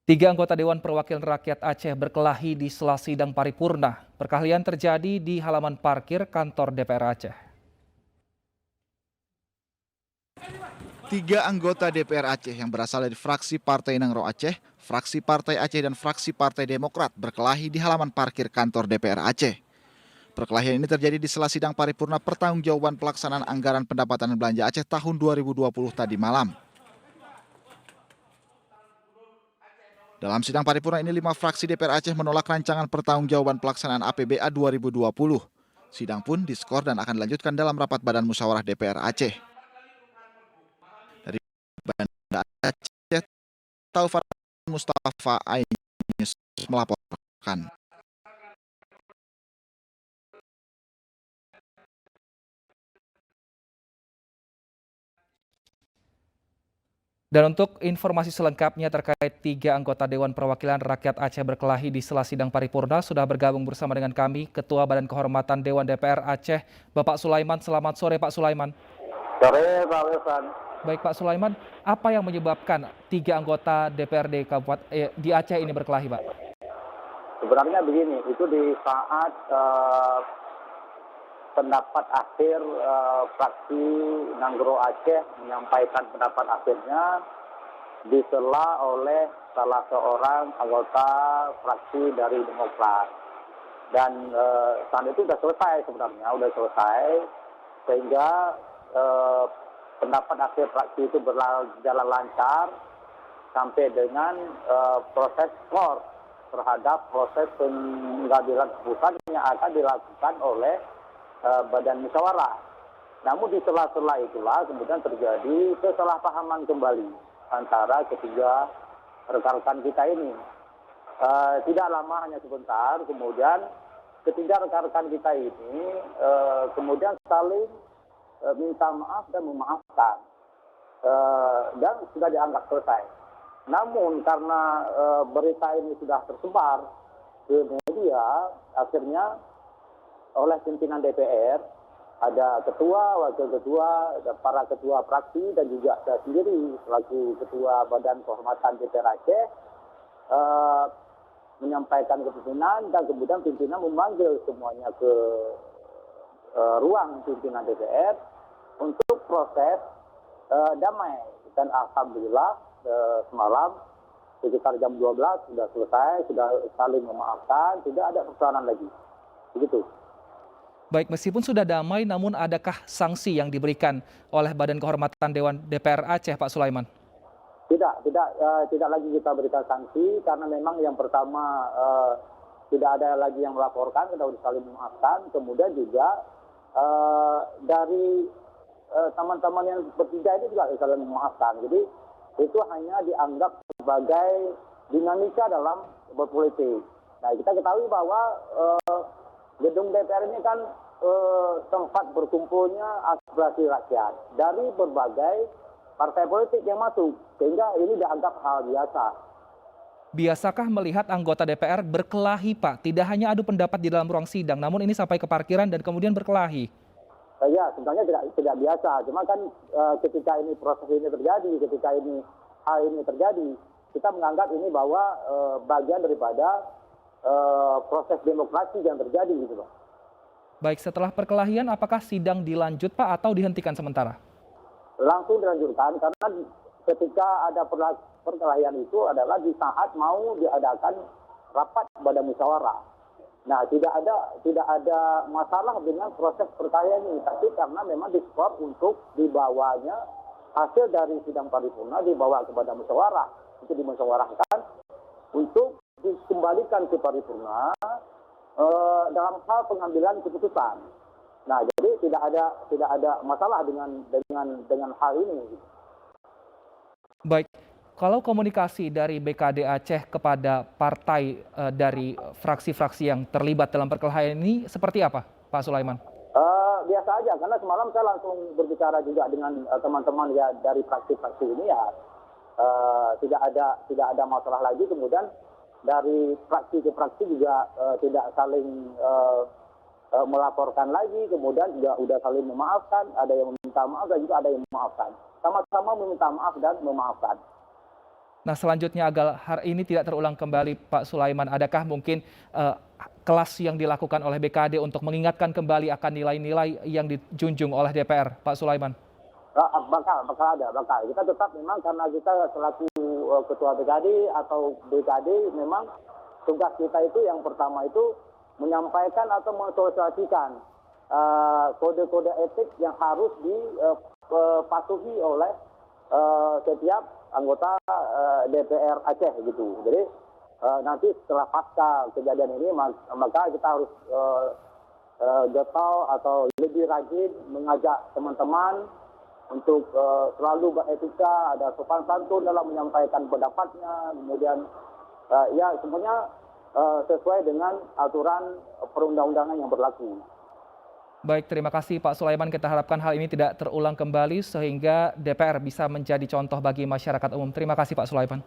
Tiga anggota Dewan Perwakilan Rakyat Aceh berkelahi di sela sidang paripurna. Perkelahian terjadi di halaman parkir kantor DPR Aceh. Tiga anggota DPR Aceh yang berasal dari fraksi Partai Nangro Aceh, fraksi Partai Aceh, dan fraksi Partai Demokrat berkelahi di halaman parkir kantor DPR Aceh. Perkelahian ini terjadi di sela sidang paripurna pertanggungjawaban pelaksanaan anggaran pendapatan dan belanja Aceh tahun 2020 tadi malam. Dalam sidang paripurna ini, 5 fraksi DPR Aceh menolak rancangan pertanggungjawaban pelaksanaan APBA 2020. Sidang pun diskor dan akan dilanjutkan dalam rapat Badan Musyawarah DPR Aceh. Dari Banda Aceh, Taufan Mustafa Ainus melaporkan. Dan untuk informasi selengkapnya terkait tiga anggota Dewan Perwakilan Rakyat Aceh berkelahi di sela sidang paripurna, sudah bergabung bersama dengan kami Ketua Badan Kehormatan Dewan DPR Aceh, Bapak Sulaiman. Selamat sore Pak Sulaiman. Sore Pak Wilson. Baik Pak Sulaiman, apa yang menyebabkan tiga anggota DPRD di Aceh ini berkelahi Pak? Sebenarnya begini, itu di saat pendapat akhir fraksi Nanggro Aceh menyampaikan pendapat akhirnya disela oleh salah seorang anggota fraksi dari Demokrat. Dan saat itu sudah selesai sebenarnya, sudah selesai sehingga pendapat akhir fraksi itu berjalan lancar sampai dengan proses skor terhadap proses pengambilan keputusan yang akan dilakukan oleh Badan Musyawarah. Namun di sela-sela itulah kemudian terjadi kesalahpahaman kembali antara ketiga rekan-rekan kita ini. Tidak lama, hanya sebentar, kemudian ketiga rekan-rekan kita ini kemudian saling minta maaf dan memaafkan, dan sudah dianggap selesai. Namun karena berita ini sudah tersebar ke media, akhirnya oleh pimpinan DPR, ada ketua, wakil ketua, ada para ketua fraksi, dan juga saya sendiri selaku ketua Badan Kehormatan DPR Aceh menyampaikan ke pimpinan, dan kemudian pimpinan memanggil semuanya ke ruang pimpinan DPR untuk proses damai. Dan alhamdulillah semalam sekitar jam 12 sudah selesai, sudah saling memaafkan, tidak ada persoalan lagi. Begitu. Baik, meskipun sudah damai, namun adakah sanksi yang diberikan oleh Badan Kehormatan Dewan DPR Aceh, Pak Sulaiman? Tidak lagi kita berikan sanksi karena memang yang pertama tidak ada lagi yang melaporkan, kita sudah saling memaafkan. Kemudian juga dari teman-teman yang bertiga ini juga saling memaafkan. Jadi itu hanya dianggap sebagai dinamika dalam berpolitik. Nah, kita ketahui bahwa gedung DPR ini kan tempat berkumpulnya aspirasi rakyat dari berbagai partai politik yang masuk, sehingga ini dianggap hal biasa. Biasakah melihat anggota DPR berkelahi, Pak? Tidak hanya adu pendapat di dalam ruang sidang, namun ini sampai ke parkiran dan kemudian berkelahi. Ya, sebenarnya tidak biasa. Cuma kan ketika ini proses ini terjadi, ketika ini hal ini terjadi, kita menganggap ini bahwa bagian daripada proses demokrasi yang terjadi gitu, Pak. Baik, setelah perkelahian apakah sidang dilanjut, Pak, atau dihentikan sementara? Langsung dilanjutkan karena ketika ada perkelahian itu adalah di saat mau diadakan rapat Badan Musyawarah. Nah, tidak ada masalah dengan proses perkelahian ini, tapi karena memang diskor untuk dibawanya hasil dari sidang paripurna dibawa ke Badan Musyawarah, itu dimusyawarahkan untuk dikembalikan ke paripurna dalam hal pengambilan keputusan. Nah, jadi tidak ada masalah dengan hal ini. Baik, kalau komunikasi dari BKD Aceh kepada partai dari fraksi-fraksi yang terlibat dalam perkelahian ini seperti apa, Pak Sulaiman? Biasa aja, karena semalam saya langsung berbicara juga dengan teman-teman ya dari fraksi-fraksi ini ya, tidak ada masalah lagi. Kemudian dari fraksi ke fraksi juga tidak saling melaporkan lagi, kemudian juga sudah saling memaafkan, ada yang meminta maaf dan juga ada yang memaafkan. Sama-sama meminta maaf dan memaafkan. Nah, selanjutnya agar hari ini tidak terulang kembali, Pak Sulaiman, adakah mungkin kelas yang dilakukan oleh BKD untuk mengingatkan kembali akan nilai-nilai yang dijunjung oleh DPR, Pak Sulaiman? Bakal ada. Kita tetap memang karena kita selaku ketua BKD atau BKD memang tugas kita itu yang pertama itu menyampaikan atau mensosialisasikan kode-kode etik yang harus dipatuhi oleh setiap anggota DPR Aceh gitu. Jadi nanti setelah pasca kejadian ini maka kita harus getol atau lebih rajin mengajak teman-teman untuk selalu beretika, ada sopan santun dalam menyampaikan pendapatnya, kemudian ya semuanya sesuai dengan aturan perundang-undangan yang berlaku. Baik, terima kasih Pak Sulaiman. Kita harapkan hal ini tidak terulang kembali sehingga DPR bisa menjadi contoh bagi masyarakat umum. Terima kasih Pak Sulaiman.